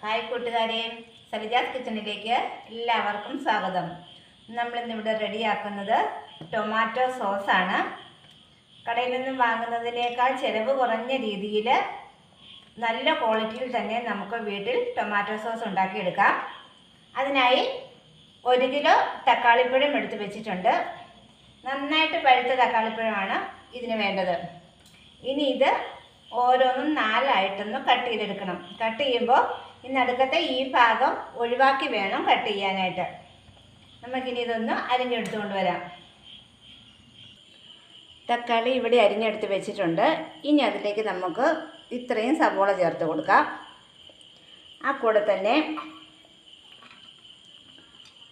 Hi കൂട്ടുകാരെ, സലിജാസ് കിച്ചണിലേക്ക് എല്ലാവർക്കും സ്വാഗതം. നമ്മളിന്നിവിടെ റെഡിയാക്കുന്നത് ടൊമാറ്റോ സോസാണ്. കടയിൽ നിന്നും വാങ്ങുന്നതിനേക്കാൾ ചിലവ് കുറഞ്ഞ രീതിയിൽ നല്ല ക്വാളിറ്റിയിൽ തന്നെ നമുക്ക് വീട്ടിൽ ടൊമാറ്റോ സോസ് ഉണ്ടാക്കിയെടുക്കാം. അതിനായി 1 കിലോ തക്കാളിപ്പഴം എടുത്ത് വെച്ചിട്ടുണ്ട്. നന്നായിട്ട് പഴുത്ത തക്കാളിപ്പഴമാണ് ഇതിന് വേണ്ടത്. ഇനി ഇത് ഓരോന്നും 4 ആയിട്ടൊന്ന് കട്ട് ചെയ്തെടുക്കണം. കട്ട് ചെയ്യുമ്പോൾ ഈ നടുക്കത്തെ ഈ ഭാഗം ഒഴിവാക്കി വേണം കട്ട് ചെയ്യാനായിട്ട്. നമുക്കിനി ഇതൊന്ന് അരിഞ്ഞെടുത്തുകൊണ്ട് വരാം. തക്കാളി ഇവിടെ അരിഞ്ഞെടുത്ത് വെച്ചിട്ടുണ്ട്. ഇനി അതിലേക്ക് നമുക്ക് ഇത്രയും സവോള ചേർത്ത് കൊടുക്കാം. ആ കൂടെ തന്നെ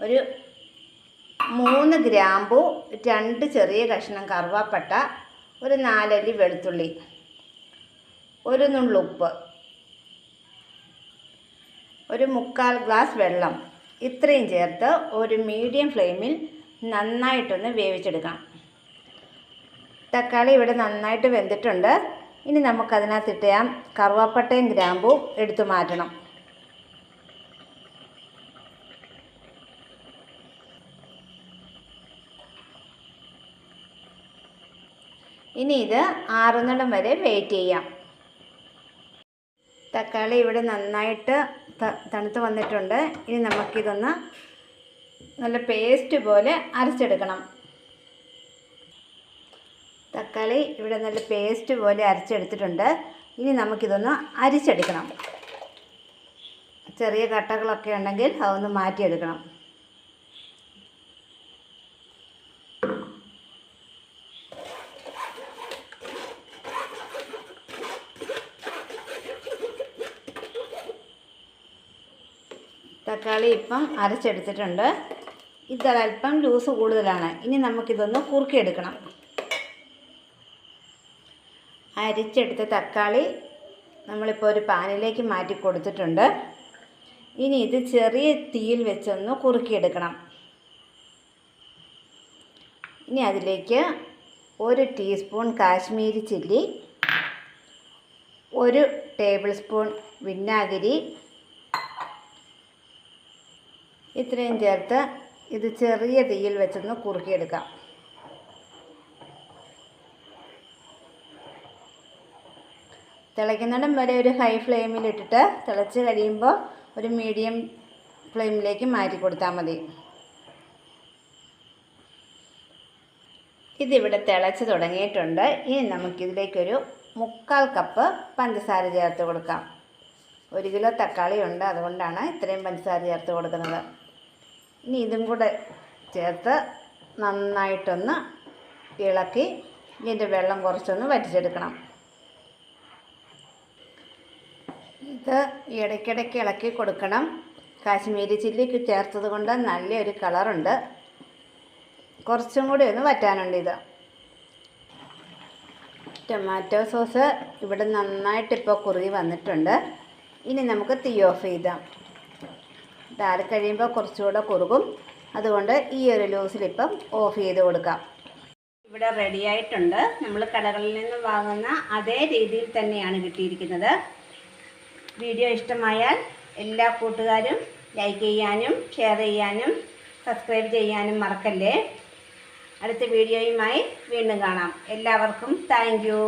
ഒരു 3 ഗ്രാമ്പു, 2 ചെറിയ കഷ്ണം കറുവാപ്പട്ട, ഒരു 4 അല്ലി വെളുത്തുള്ളി, ഒരു നുള്ളുപ്പ്, ഒരു 1/4 ഗ്ലാസ് വെള്ളം, ഇത്രയും ചേർത്ത് ഒരു മീഡിയം ഫ്ലെയിമിൽ നന്നായിട്ടൊന്ന് വേവിച്ചെടുക്കാം. തക്കാളി ഇവിടെ നന്നായിട്ട് വെന്തിട്ടുണ്ട്. ഇനി നമുക്കതിനകത്തിട്ട് കറുവാപ്പട്ടയും ഗ്രാമ്പും എടുത്തു മാറ്റണം. ഇനി ഇത് ആറുന്നിടം വരെ വെയിറ്റ് ചെയ്യാം. തക്കാളി ഇവിടെ നന്നായിട്ട് തണുത്ത് വന്നിട്ടുണ്ട്. ഇനി നമുക്കിതൊന്ന് നല്ല പേസ്റ്റ് പോലെ അരച്ചെടുക്കണം. തക്കാളി ഇവിടെ നല്ല പേസ്റ്റ് പോലെ അരച്ചെടുത്തിട്ടുണ്ട്. ഇനി നമുക്കിതൊന്ന് അരിച്ചെടുക്കണം. ചെറിയ കട്ടകളൊക്കെ ഉണ്ടെങ്കിൽ അതൊന്ന് മാറ്റിയെടുക്കണം. തക്കാളി ഇപ്പം അരച്ചെടുത്തിട്ടുണ്ട്. ഇതൊരൽപ്പം ലൂസ് കൂടുതലാണ്. ഇനി നമുക്കിതൊന്ന് കുറുക്കിയെടുക്കണം. അരിച്ചെടുത്ത തക്കാളി നമ്മളിപ്പോൾ ഒരു പാനിലേക്ക് മാറ്റി കൊടുത്തിട്ടുണ്ട്. ഇനി ഇത് ചെറിയ തീയിൽ വെച്ചൊന്ന് കുറുക്കിയെടുക്കണം. ഇനി അതിലേക്ക് 1 teaspoon Kashmiri chilli, 1 table spoon വിനാഗിരി, ഇത്രയും ചേർത്ത് ഇത് ചെറിയ തീയിൽ വെച്ചൊന്ന് കുറുക്കിയെടുക്കാം. തിളയ്ക്കുന്നിടം വരെ ഒരു ഹൈ ഫ്ലെയിമിലിട്ടിട്ട് തിളച്ച് കഴിയുമ്പോൾ ഒരു മീഡിയം ഫ്ലെയിമിലേക്ക് മാറ്റി കൊടുത്താൽ മതി. ഇതിവിടെ തിളച്ച് തുടങ്ങിയിട്ടുണ്ട്. ഇനി നമുക്കിതിലേക്കൊരു 1/4 കപ്പ് പഞ്ചസാര ചേർത്ത് കൊടുക്കാം. 1 കിലോ തക്കാളി ഉണ്ട്, അതുകൊണ്ടാണ് ഇത്രയും പഞ്ചസാര ചേർത്ത് കൊടുക്കുന്നത്. ഇനി ഇതും കൂടെ ചേർത്ത് നന്നായിട്ടൊന്ന് ഇളക്കി ഇതിൻ്റെ വെള്ളം കുറച്ചൊന്ന് വറ്റിച്ചെടുക്കണം. ഇത് ഇടയ്ക്കിടയ്ക്ക് ഇളക്കി കൊടുക്കണം. കാശ്മീരി ചില്ലിക്ക് ചേർത്തത് കൊണ്ട് നല്ലൊരു കളറുണ്ട്. കുറച്ചും കൂടി ഒന്ന് വറ്റാനുണ്ട്. ഇത് ടൊമാറ്റോ സോസ് ഇവിടെ നന്നായിട്ടിപ്പോൾ കുറുകി വന്നിട്ടുണ്ട്. ഇനി നമുക്ക് തീ ഓഫ് ചെയ്താം. ഇതാറി കഴിയുമ്പോൾ കുറച്ചുകൂടെ കുറുകും. അതുകൊണ്ട് ഈ ഒരു ലൂസിലിപ്പം ഓഫ് ചെയ്ത് കൊടുക്കാം. ഇവിടെ റെഡിയായിട്ടുണ്ട്. നമ്മൾ കടകളിൽ നിന്ന് വാങ്ങുന്ന അതേ രീതിയിൽ തന്നെയാണ് കിട്ടിയിരിക്കുന്നത്. വീഡിയോ ഇഷ്ടമായാൽ എല്ലാ കൂട്ടുകാരും ലൈക്ക് ചെയ്യാനും ഷെയർ ചെയ്യാനും സബ്സ്ക്രൈബ് ചെയ്യാനും മറക്കല്ലേ. അടുത്ത വീഡിയോയുമായി വീണ്ടും കാണാം. എല്ലാവർക്കും താങ്ക് യു.